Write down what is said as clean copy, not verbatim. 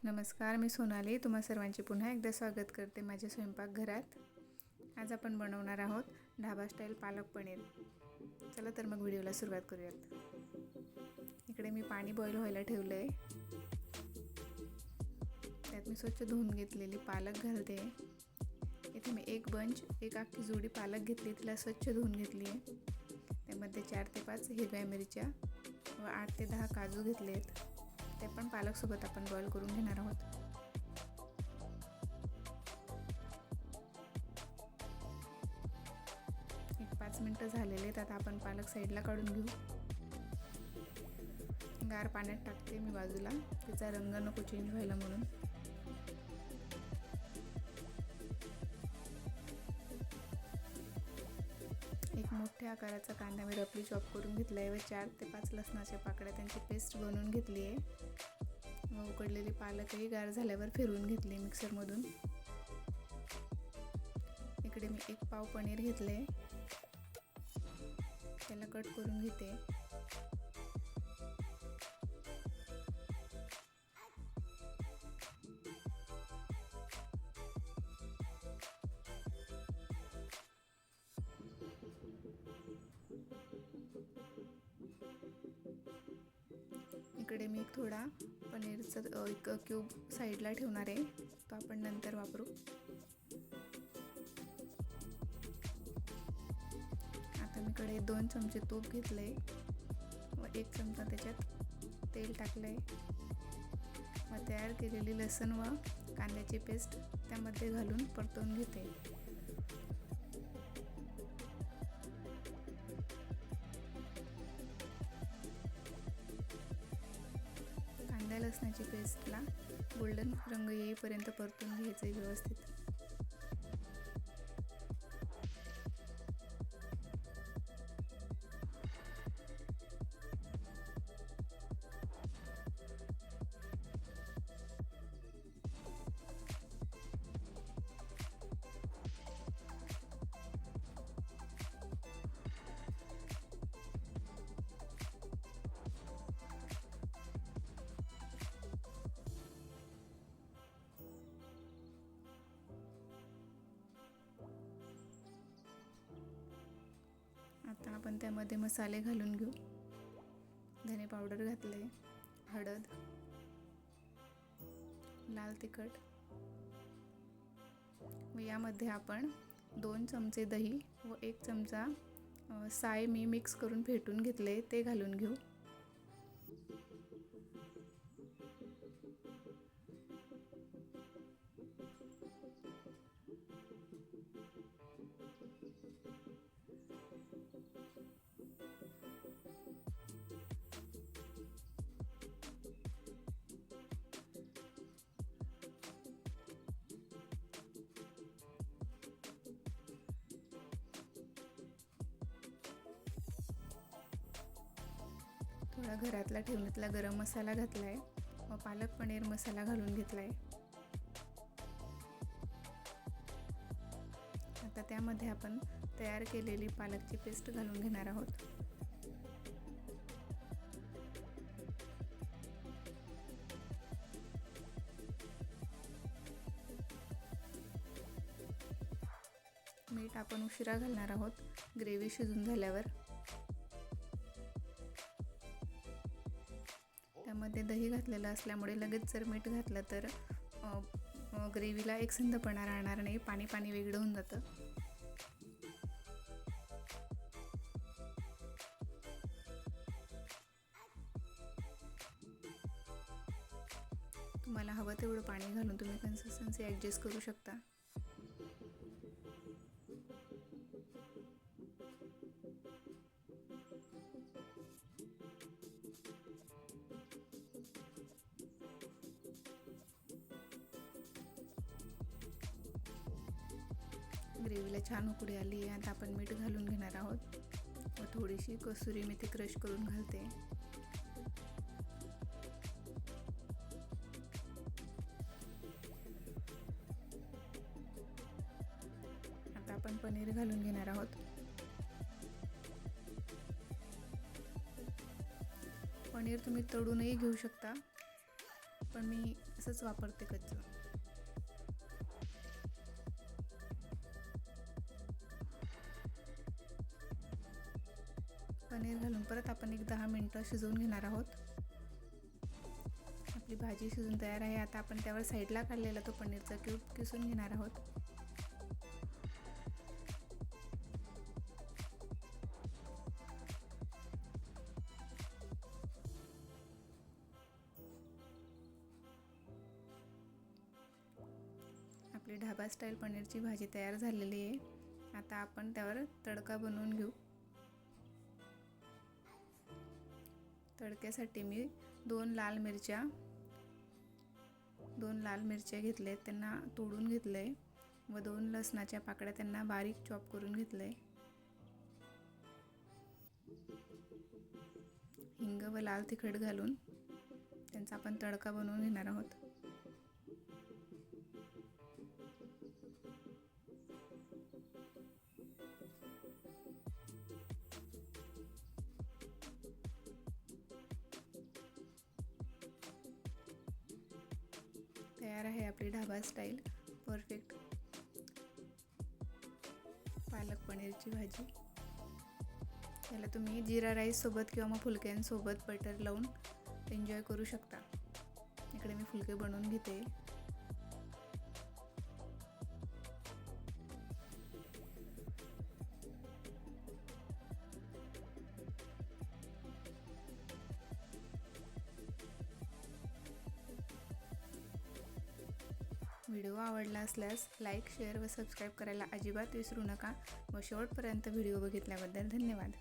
नमस्कार, मी सोनाली तुम्हा सर्वांचे पुन्हा एकदा स्वागत करते माझ्या स्वयंपाकघरात. आज आपण बनवणार आहोत ढाबा स्टाईल पालक पनीर. चला तर मग व्हिडिओला सुरुवात करूयात. इकडे मी पाणी बॉईल व्हायला ठेवलं आहे. त्यात मी स्वच्छ धुवून घेतलेली पालक घालते. इथे मी एक अख्खी जोडी पालक घेतली, तिला स्वच्छ धुवून घेतली आहे. त्यामध्ये 4 ते 5 हिरव्या मिरच्या व 8 ते 10 काजू घेतले आहेत. ते पण पालकसोबत आपण बॉईल करून घेणार आहोत. एक 5 मिनटं झालेले आहेत. आता आपण पालक साईडला काढून घेऊ. गार पाण्यात टाकते मी बाजूला, त्याचा रंग नको चेंज व्हायला म्हणून. एक मोठ्या आकाराचा कांदा मी रफली चॉप करून घेतला आहे व 4 ते 5 लसणाच्या पाकळ्या त्यांची पेस्ट बनवून घेतली आहे व उकडलेली पालकही गार झाल्यावर फिरवून घेतली मिक्सरमधून. इकडे मी 1 पाव पनीर घेतले, त्याला कट करून घेते. इकडे मी थोडा पनीरचा एक क्यूब साईडला ठेवणार आहे, तो आपण नंतर वापरू. आता मी इकडे 2 चमचे तूप घेतले व 1 चमचा त्याच्यात तेल टाकले व तयार केलेली लसूण व कांद्याची पेस्ट त्यामध्ये घालून परतवून घेते. कांदा लसणाची पेस्टला गोल्डन रंग येईपर्यंत परतून घ्यायचं आहे व्यवस्थित. आता आपण त्यामध्ये मसाले घालून घेऊ. धने पावडर घातले, हळद, लाल तिखट व यामध्ये आपण 2 चमचे दही व 1 चमचा साय मी मिक्स करून फेटून घेतले, ते घालून घेऊ. थोडा घरातला ठेवण्यातला गरम मसाला घातला आहे व पालक पनीर मसाला घालून घेतला आहे. आता त्यामध्ये आपण तयार केलेली पालकची पेस्ट घालून घेणार आहोत. मीठ आपण उशिरा घालणार आहोत, ग्रेव्ही शिजून झाल्यावर. त्यामध्ये दही घातलेलं असल्यामुळे लगेच जर मीठ घातलं तर ग्रेव्हीला एकसंधपणा राहणार नाही, पाणी पाणी वेगळं होऊन जातं. तुम्हाला हवं तेवढं पाणी घालून तुम्ही कन्सिस्टन्सी ॲडजस्ट करू शकता. ग्रेव्हीला छान उकळी आली आहे. आता आपण मीठ घालून घेणार आहोत व थोडीशी कसुरी मेथी क्रश करून घालते. आता आपण पनीर घालून घेणार आहोत. पनीर तुम्ही तळूनही घेऊ शकता, पण मी असंच वापरते कच्चं. पनीर घालून परत आपण एक 10 मिनटं शिजवून घेणार आहोत. आपली भाजी शिजून तयार आहे. आता आपण त्यावर साईडला काढलेला तो पनीरचा क्यूब किसून घेणार आहोत. आपली ढाबा स्टाईल पनीरची भाजी तयार झालेली आहे. आता आपण त्यावर तडका बनवून घेऊ. तडक्यासाठी मी 2 लाल मिरच्या घेतल्यात, त्यांना तोडून घेतलंय व 2 लसणाच्या पाकळ्या त्यांना बारीक चॉप करून घेतलंय. हिंग व लाल तिखट घालून त्यांचा आपण तडका बनवून घेणार आहोत. तयार आहे आपली ढाबा स्टाईल परफेक्ट पालक पनीरची भाजी. याला तुम्ही जिरा राईस सोबत किंवा मग फुलक्यांसोबत बटर लावून एन्जॉय करू शकता. इकडे मी फुलके बनवून घेते. व्हिडिओ आवडला असल्यास लाईक, शेअर व सबस्क्राईब करायला अजिबात विसरू नका व शेवटपर्यंत व्हिडिओ बघितल्याबद्दल धन्यवाद.